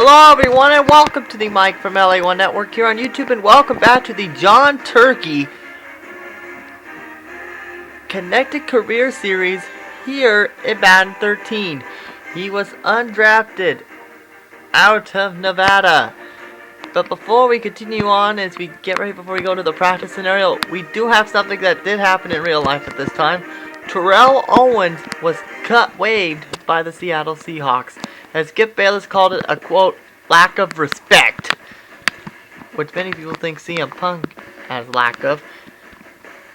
Hello everyone and welcome to the Mike from LA1 Network here on YouTube, and welcome back to the John Turkey Connected Career Series here in Madden 13. He was undrafted out of Nevada. But before we continue on, as we get ready before we go to the practice scenario, we do have something that did happen in real life at this time. Terrell Owens was waived by the Seattle Seahawks, as Skip Bayless called it a, quote, lack of respect, which many people think CM Punk has lack of.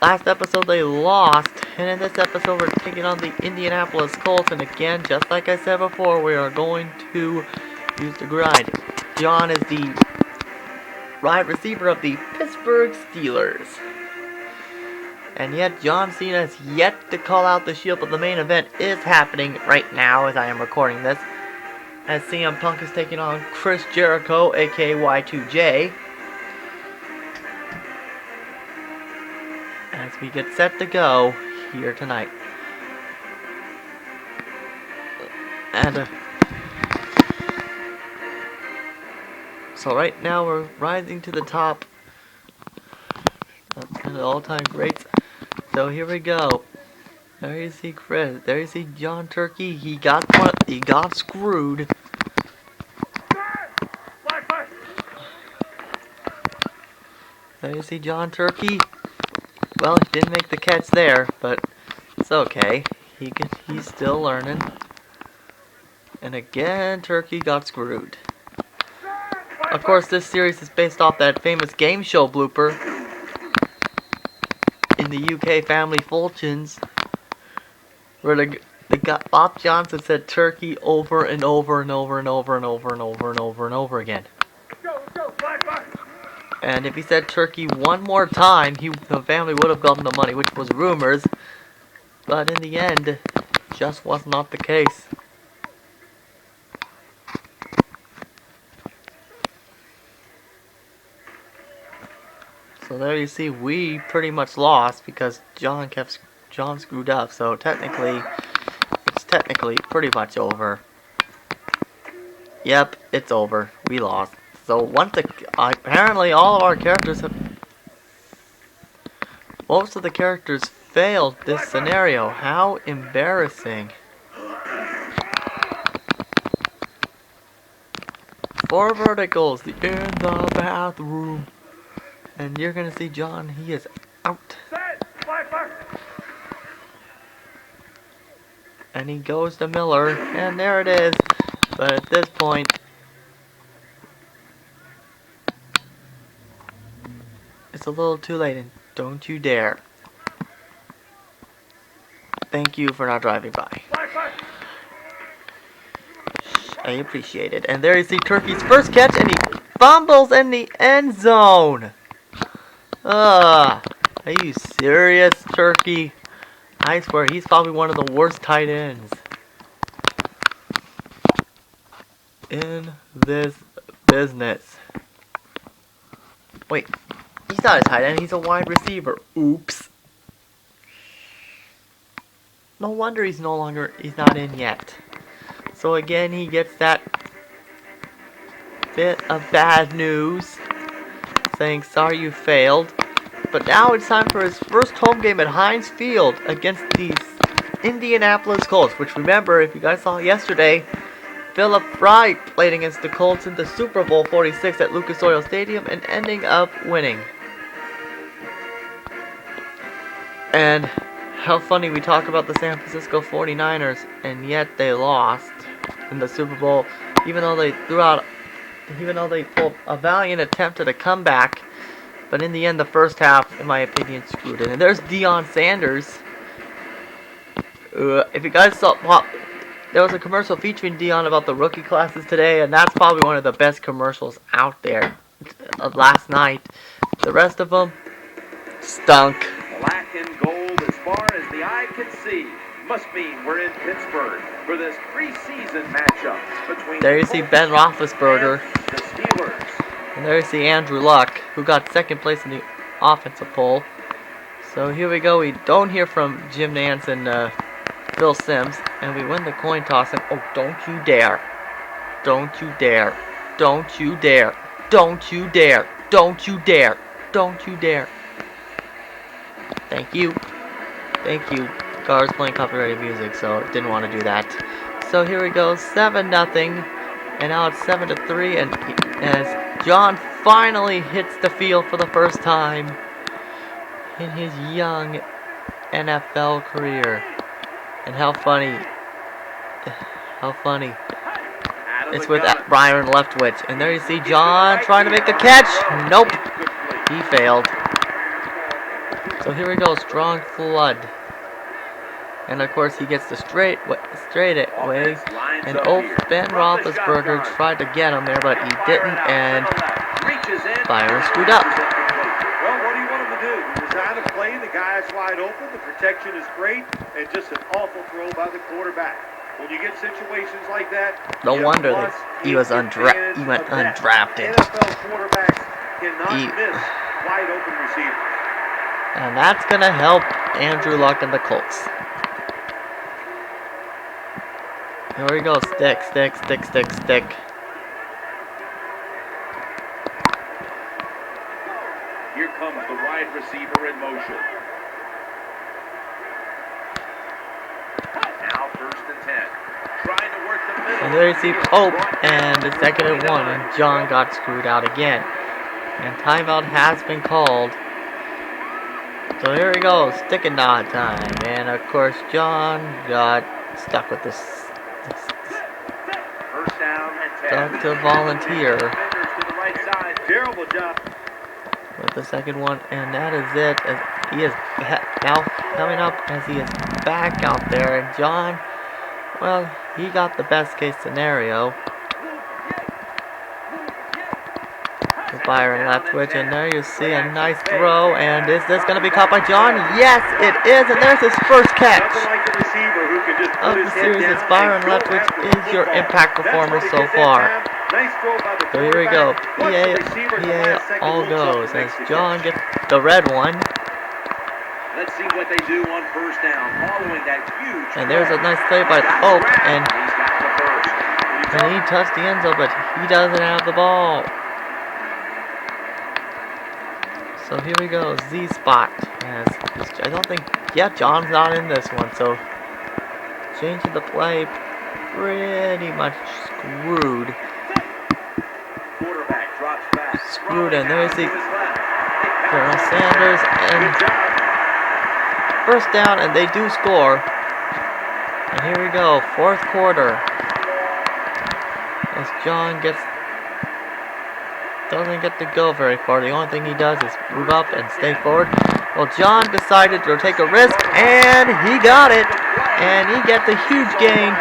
Last episode they lost, and in this episode we're taking on the Indianapolis Colts, and again, just like I said before, we are going to use the grind. John is the wide receiver of the Pittsburgh Steelers. And yet John Cena has yet to call out the Shield, but the main event is happening right now as I am recording this, as CM Punk is taking on Chris Jericho, aka Y2J. As we get set to go here tonight. And so right now we're rising to the top. That's kind of all-time greats. So here we go. There you see Chris. There you see John Turkey. He got screwed. There you see John Turkey. Well, he didn't make the catch there, but it's okay. He's still learning. And again, Turkey got screwed. Of course, this series is based off that famous game show blooper in the UK Family Fortunes, where Bob Johnson said Turkey over and over and over and over and over and over and over and over again. And if he said Turkey one more time, the family would have gotten the money, which was rumors. But in the end, just was not the case. So there you see, we pretty much lost because John screwed up. So it's technically pretty much over. Yep, it's over. We lost. So apparently all of our characters most of the characters failed this scenario. How embarrassing. 4 verticals, in the bathroom. And you're gonna see John, he is out. And he goes to Miller, and there it is. But at this point, it's a little too late, and don't you dare. Thank you for not driving by. I appreciate it. And there you see Turkey's first catch, and he fumbles in the end zone. Are you serious, Turkey? I swear, he's probably one of the worst tight ends in this business. Wait, he's not a tight end, he's a wide receiver. Oops. No wonder he's not in yet. So again, he gets that bit of bad news, saying sorry you failed. But now it's time for his first home game at Heinz Field against the Indianapolis Colts, which, remember, if you guys saw yesterday, Philip Wright played against the Colts in the Super Bowl 46 at Lucas Oil Stadium and ending up winning. And how funny we talk about the San Francisco 49ers, and yet they lost in the Super Bowl, even though they pulled a valiant attempt at a comeback. But in the end, the first half, in my opinion, screwed it. And there's Deion Sanders. If you guys saw, there was a commercial featuring Deion about the rookie classes today, and that's probably one of the best commercials out there of last night. The rest of them stunk. Black and gold as far as the eye can see. Must mean we're in Pittsburgh for this preseason matchup between. There you see Ben Roethlisberger. The Steelers. And there you see Andrew Luck, who got second place in the offensive poll. So here we go. We don't hear from Jim Nance and Phil Simms, and we win the coin toss. And oh, don't you dare! Don't you dare! Don't you dare. Don't you dare. Don't you dare. Don't you dare. Thank you. Thank you. Car's playing copyrighted music, so didn't want to do that. So here we go, 7-0. And now it's 7-3. And as John finally hits the field for the first time in his young NFL career. And how funny. How funny. It's with Byron Leftwich. And there you see John trying to make the catch. Nope. He failed. So here we go. Strong flood. And of course he gets the straight away. And Ben Roethlisberger tried to get him there, but he didn't. And Byron screwed up. Well, what do you want him to do? You design a play, the guy is wide open, the protection is great, and just an awful throw by the quarterback. When you get situations like that, no wonder that he went undrafted. NFL quarterbacks cannot miss wide open receivers. And that's going to help Andrew Luck and the Colts. Here we go. Stick. Here comes the wide receiver in motion. Now 1st and 10. Trying to work the middle. And there you see Pope and the 2nd and 1. And John got screwed out again. And timeout has been called. So here we go. Stick and dot time. And of course John got stuck with this. 1st down and 10. Stuck to volunteer. To the right side. Terrible job. With the 2nd one, and that is it. As he is now coming up as he is back out there, and John, well, he got the best case scenario. To Byron Leftwich, and there you see a nice throw, and is this going to be caught by John? Yes, it is, and there's his first catch of the series. As Byron Leftwich is your impact performer so far. So here we go. PA all goes as John gets the red one. Let's see what they do on 1st down following that huge. And there's a nice play by Pope, and he touched the end zone, but he doesn't have the ball. So here we go, Z spot. As I don't think, John's not in this one, so changing the play, pretty much screwed. Screwed, and there you see Colonel Sanders, and 1st down, and they do score. And here we go, 4th quarter. As John doesn't get to go very far. The only thing he does is move up and stay forward. Well, John decided to take a risk, and he got it. And he gets a huge gain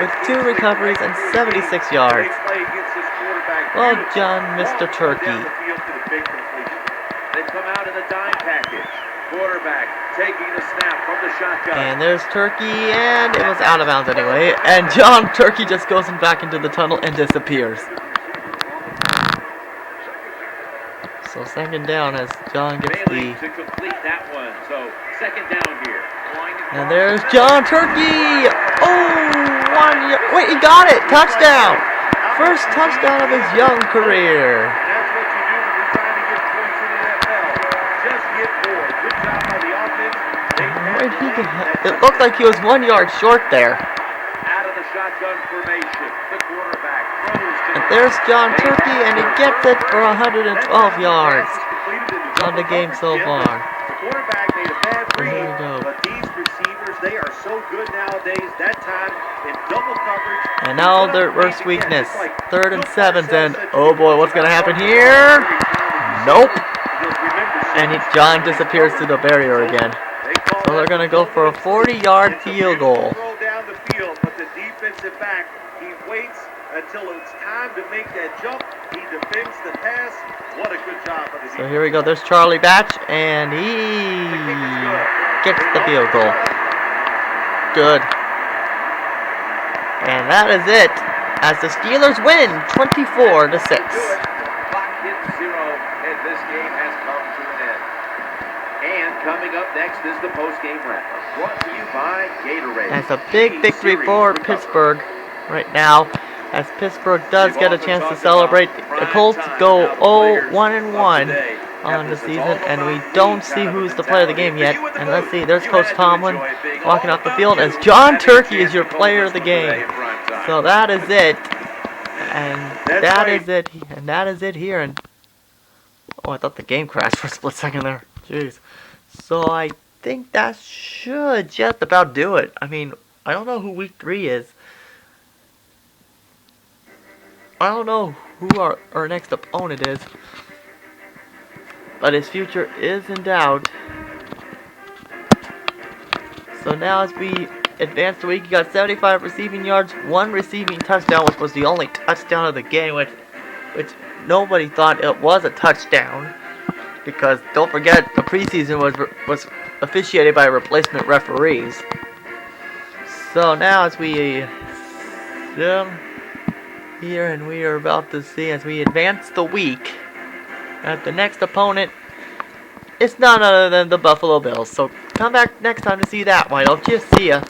with 2 recoveries and 76 yards. Well done, Mr. Turkey. They come out in the dime package. Quarterback taking the snap from the shotgun. And there's Turkey, and it was out of bounds anyway. And John Turkey just goes back into the tunnel and disappears. So 2nd down as John gets Bailey to complete that one. So 2nd down here. And there's John Turkey. Oh, 1 yard. Wait, he got it. Touchdown. First touchdown of his young career. That's what you do when you're trying to get points in the NFL. Just get more. Good job by the offense. It looked like he was 1 yard short there. Out of the shotgun formation, the quarterback throws to and there's John Turkey, and he gets it for 112 yards on the game so far. The quarterback made a bad read, Here we go. but these receivers, they are so good nowadays. That time in double coverage. And now their worst weakness, 3rd and 7s, and oh boy, what's going to happen here? Nope. And John disappears through the barrier again. So they're going to go for a 40-yard field goal. Down the field, but the defensive back, he waits until it's time to make that jump. He defends the pass. What a good job of the defense. So here we go. There's Charlie Batch, and he gets the field goal. Good. And that is it, as the Steelers win 24-6. Clock hits 0, and this game has come to an end. And coming up next is the post-game wrap-up, brought to you by Gatorade. That's a big victory for Pittsburgh right now. as Pittsburgh does get a chance to celebrate. The Colts go 0-1-1 on the season, and we don't see who's the player of the game yet. And let's see, there's Coach Tomlin walking off the field as John Turkey is your player of the game. So that is it. And that is it here. And oh, I thought the game crashed for a split second there. Jeez. So I think that should just about do it. I mean, I don't know who week 3 is. I don't know who our next opponent is. But his future is in doubt. So now as we advance the week, he got 75 receiving yards, 1 receiving touchdown, which was the only touchdown of the game, which nobody thought it was a touchdown. Because don't forget, the preseason was officiated by replacement referees. So now as we here and we are about to see as we advance the week that the next opponent is none other than the Buffalo Bills. So come back next time to see that. Why don't you? See ya.